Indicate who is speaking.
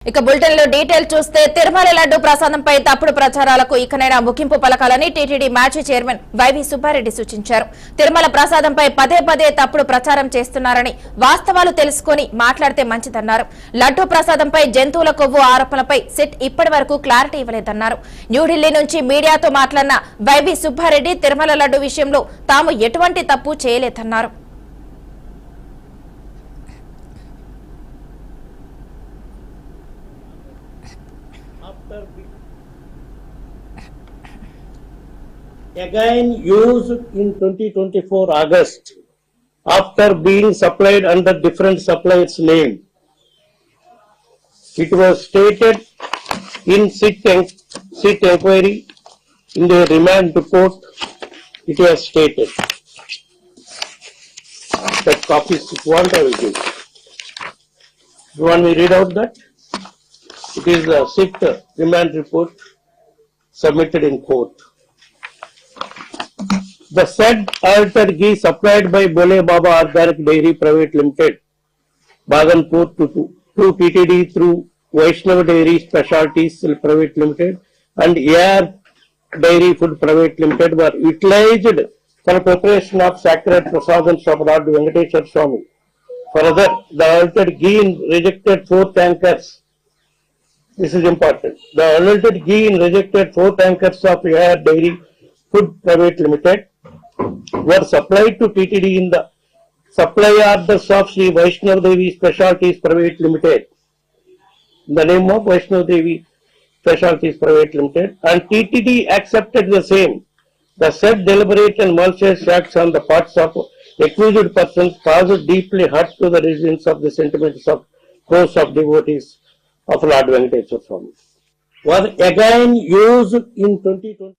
Speaker 1: ఇక బులెటిన్ లో డీటెయిల్ చూస్తే తిరుమల లడ్డు ప్రసాదంపై తప్పుడు ప్రచారాలకు ఇకనైనా ముగింపు పలకాలని టీటీడీ మాజీ చైర్మన్ వైవి సుబ్బారెడ్డి సూచించారు. తిరుమల ప్రసాదంపై పదే పదే తప్పుడు ప్రచారం చేస్తున్నారని, వాస్తవాలు తెలుసుకుని మాట్లాడితే మంచిదన్నారు. లడ్డు ప్రసాదంపై జంతువుల కొవ్వు ఆరోపణలపై సిట్ ఇప్పటి వరకు క్లారిటీ ఇవ్వలేదన్నారు. న్యూఢిల్లీ నుంచి మీడియాతో మాట్లాడిన వైవి సుబ్బారెడ్డి తిరుమల లడ్డు విషయంలో తాము ఎటువంటి తప్పు చేయలేదన్నారు.
Speaker 2: Again used in 2024 August after being supplied under different supplier's name. It was stated in SIT inquiry in the remand report. It was stated that copies if you want I will give. You want me to read out that? It is a SIT remand report submitted in court. The said altered ghee supplied by Bole Baba Organic Dairy Private Limited, Bhaganpur to TTD through Vaishnava Dairy Specialties Private Limited and AR Dairy Food Private Limited were utilized for preparation of sacred prasadams of Lord Venkateshwar Swami. Further, the altered ghee in rejected 4 tankers. This is important. The altered ghee in rejected 4 tankers of AR Dairy Food Private Limited were supplied to TTD in the supply orders of Sri Vaishnava Devi Specialties Private Limited, in the name of Vaishnava Devi Specialties Private Limited, and TTD accepted the same. The said deliberate and malicious acts on the parts of accused persons caused deeply hurt to the residents of the sentiments of crores of devotees of Lord Venkateshwar Swami. Was again used in 2020.